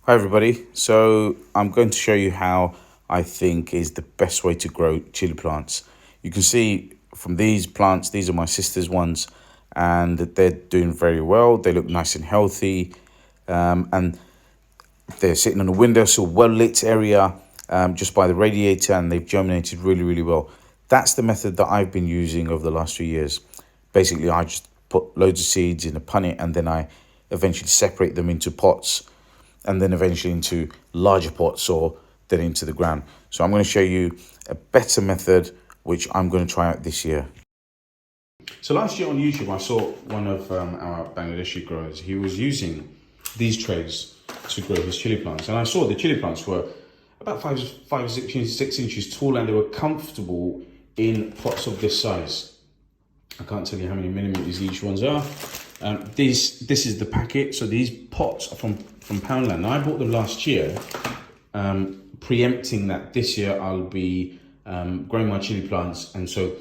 Hi everybody, so I'm going to show you how I think is the best way to grow chili plants. You can see from these plants, these are my sister's ones, and they're doing very well. They look nice and healthy, and they're sitting on a windowsill, well-lit area, just by the radiator, and they've germinated really well. That's the method that I've been using over the last few years. Basically, I just put loads of seeds in a punnet, and then I eventually separate them into pots, and then eventually into larger pots or then into the ground. So I'm going to show you a better method, which I'm going to try out this year. So last year on YouTube, I saw one of our Bangladeshi growers. He was using these trays to grow his chili plants. And I saw the chili plants were about 6 inches tall, and they were comfortable in pots of this size. I can't tell you how many millimeters each ones are. This is the packet. So these pots are from Poundland. Now, I bought them last year, preempting that this year I'll be growing my chili plants. And so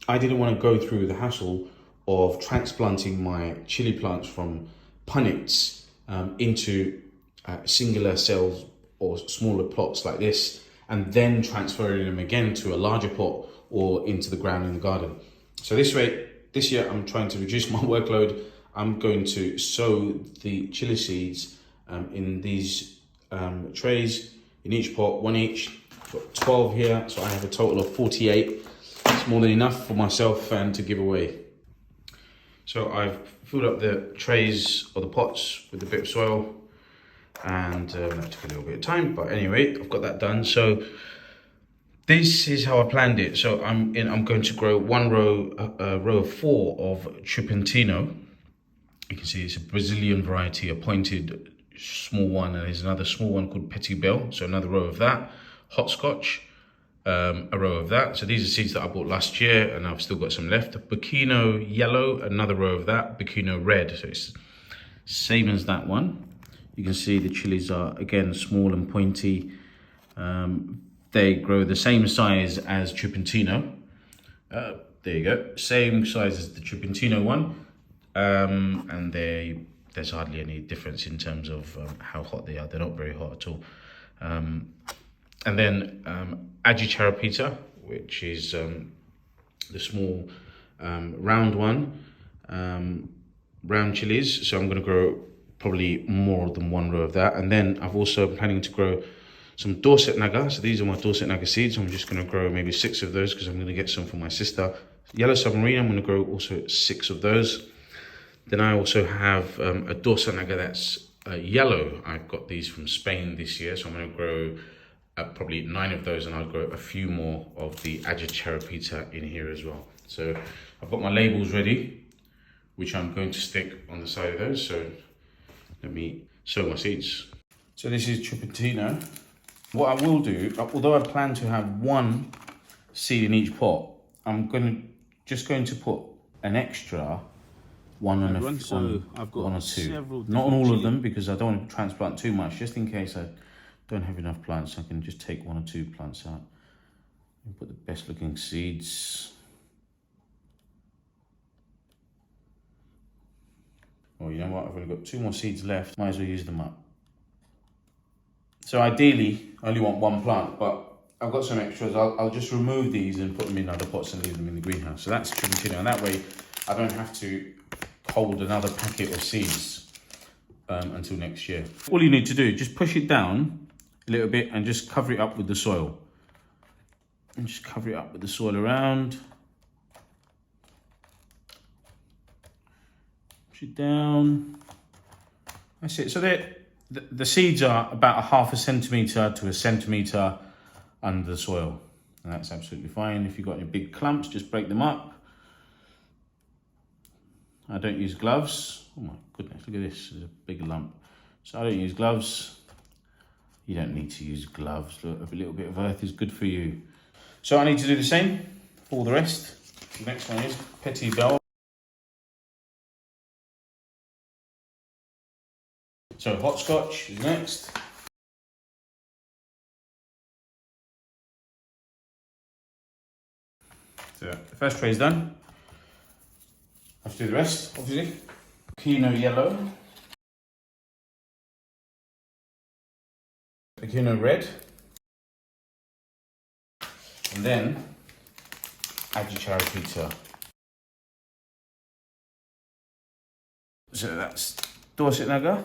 I didn't want to go through the hassle of transplanting my chili plants from punnets into singular cells or smaller plots like this, and then transferring them again to a larger pot or into the ground in the garden. So this year I'm trying to reduce my workload. I'm going to sow the chili seeds in these trays, in each pot, one each. I've got 12 here, so I have a total of 48. It's more than enough for myself and to give away. So I've filled up the trays or the pots with a bit of soil, and that took a little bit of time, but anyway, I've got that done. So this is how I planned it. So I'm going to grow one row of 4 of Chupetinho. You can see it's a Brazilian variety, a pointed small one, and there's another small one called Petie Belle. So another row of that. Hopscotch, a row of that. So these are seeds that I bought last year, and I've still got some left. Biquinho Yellow, another row of that. Biquinho Red, so it's same as that one. You can see the chilies are, again, small and pointy. They grow the same size as Chupetinho. There you go, same size as the Chupetinho one. And there's hardly any difference in terms of how hot they are. They're not very hot at all. And then Aji Charapita, which is the small round one, round chilies. So I'm going to grow probably more than one row of that. And then I've also planning to grow some Dorset naga. So these are my Dorset naga seeds. I'm just going to grow maybe 6 of those because I'm going to get some for my sister. Yellow Submarine, I'm going to grow also 6 of those. Then I also have a Dorset naga that's yellow. I've got these from Spain this year, so I'm going to grow probably 9 of those, and I'll grow a few more of the Aji Charapita in here as well. So I've got my labels ready, which I'm going to stick on the side of those. So let me sow my seeds. So this is Chupetinho. What I will do, although I plan to have 1 seed in each pot, I'm just going to put an extra one on one or 2. Not on all of them, because I don't want to transplant too much, just in case I don't have enough plants. I can just take 1 or 2 plants out and put the best looking seeds. Oh, you know what? I've only got 2 more seeds left. Might as well use them up. So ideally, I only want 1 plant, but I've got some extras. I'll just remove these and put them in other pots and leave them in the greenhouse. So that's Chupetinho, and that way I don't have to hold another packet of seeds until next year. All you need to do, just push it down a little bit and just cover it up with the soil. And just cover it up with the soil around. Push it down. That's it. So the seeds are about 1/2 centimetre to 1 centimetre under the soil. And that's absolutely fine. If you've got any big clumps, just break them up. I don't use gloves. Oh my goodness, look at this, there's a big lump. So I don't use gloves. You don't need to use gloves. Look, a little bit of earth is good for you. So I need to do the same for all the rest. The next one is Petie Belle. So hopscotch is next. So the first tray is done. I have to do the rest, obviously. Biquinho Yellow. Biquinho Red, and then Aji Charapita. So that's Dorset naga.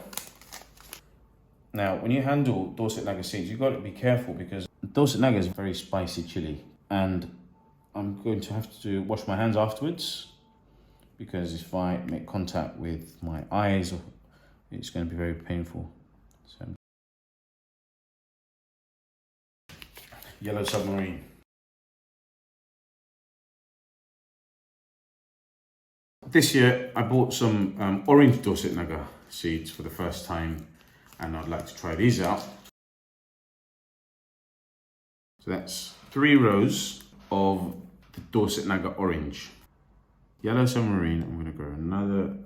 Now, when you handle Dorset naga seeds, you've got to be careful because Dorset naga is a very spicy chili, and I'm going to have to wash my hands afterwards because if I make contact with my eyes, it's going to be very painful. So, yellow submarine. This year, I bought some orange Dorset naga seeds for the first time, and I'd like to try these out. So that's 3 rows of the Dorset naga orange. Yellow submarine, I'm going to grow another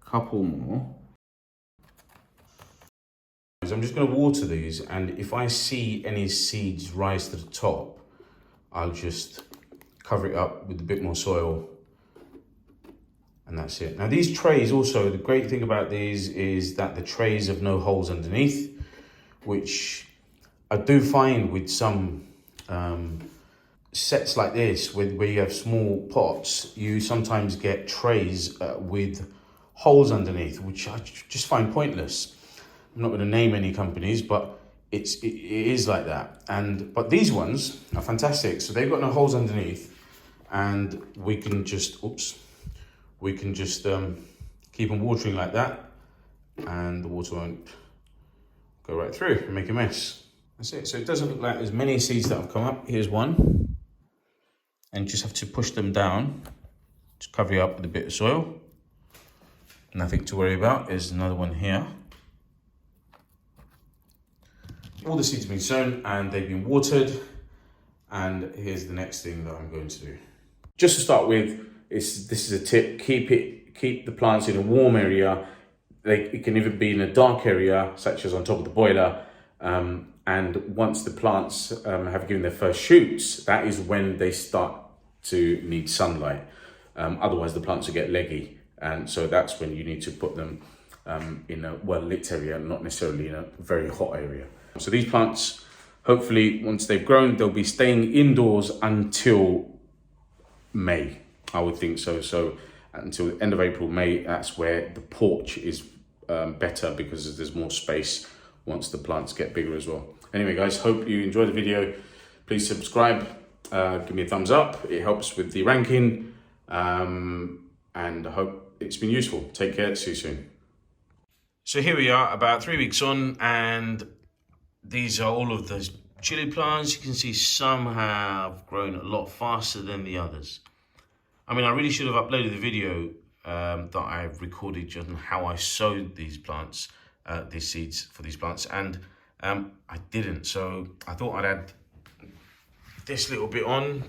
couple more. I'm just going to water these, and if I see any seeds rise to the top, I'll just cover it up with a bit more soil, and that's it. Now these trays also, the great thing about these is that the trays have no holes underneath, which I do find with some sets like this, where you have small pots, you sometimes get trays with holes underneath, which I just find pointless. I'm not going to name any companies, but it is like that. But these ones are fantastic. So they've got no holes underneath, and we can just keep on watering like that, and the water won't go right through and make a mess. That's it. So it doesn't look like there's many seeds that have come up. Here's one. And you just have to push them down to cover you up with a bit of soil. Nothing to worry about. There's another one here. All the seeds have been sown and they've been watered. And here's the next thing that I'm going to do. Just to start with, this is a tip. Keep the plants in a warm area. It can even be in a dark area, such as on top of the boiler. And once the plants have given their first shoots, that is when they start to need sunlight. Otherwise, the plants will get leggy. And so that's when you need to put them in a well-lit area, not necessarily in a very hot area. So these plants, hopefully, once they've grown, they'll be staying indoors until May, I would think so. So until the end of April, May, that's where the porch is better because there's more space once the plants get bigger as well. Anyway, guys, hope you enjoyed the video. Please subscribe, give me a thumbs up. It helps with the ranking, and I hope it's been useful. Take care, see you soon. So here we are, about 3 weeks on, and these are all of the chili plants. You can see some have grown a lot faster than the others. I mean, I really should have uploaded the video that I've recorded just on how I sowed these plants, these seeds for these plants, and I didn't. So I thought I'd add this little bit on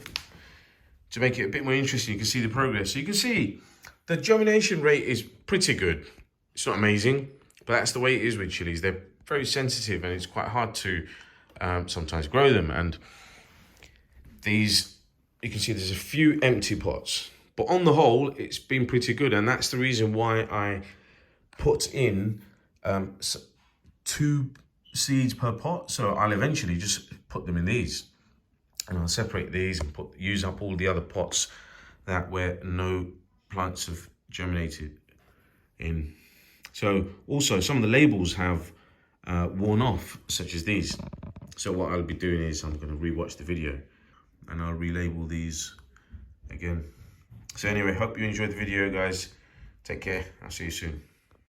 to make it a bit more interesting. You can see the progress. So you can see the germination rate is pretty good. It's not amazing, but that's the way it is with chilies. They're very sensitive and it's quite hard to sometimes grow them. And these, you can see there's a few empty pots, but on the whole, it's been pretty good. And that's the reason why I put in 2 seeds per pot. So I'll eventually just put them in these, and I'll separate these and use up all the other pots where no plants have germinated in. So also some of the labels have worn off, such as these. So what I'll be doing is I'm going to rewatch the video and I'll relabel these again. So anyway, hope you enjoyed the video, guys. Take care. I'll see you soon.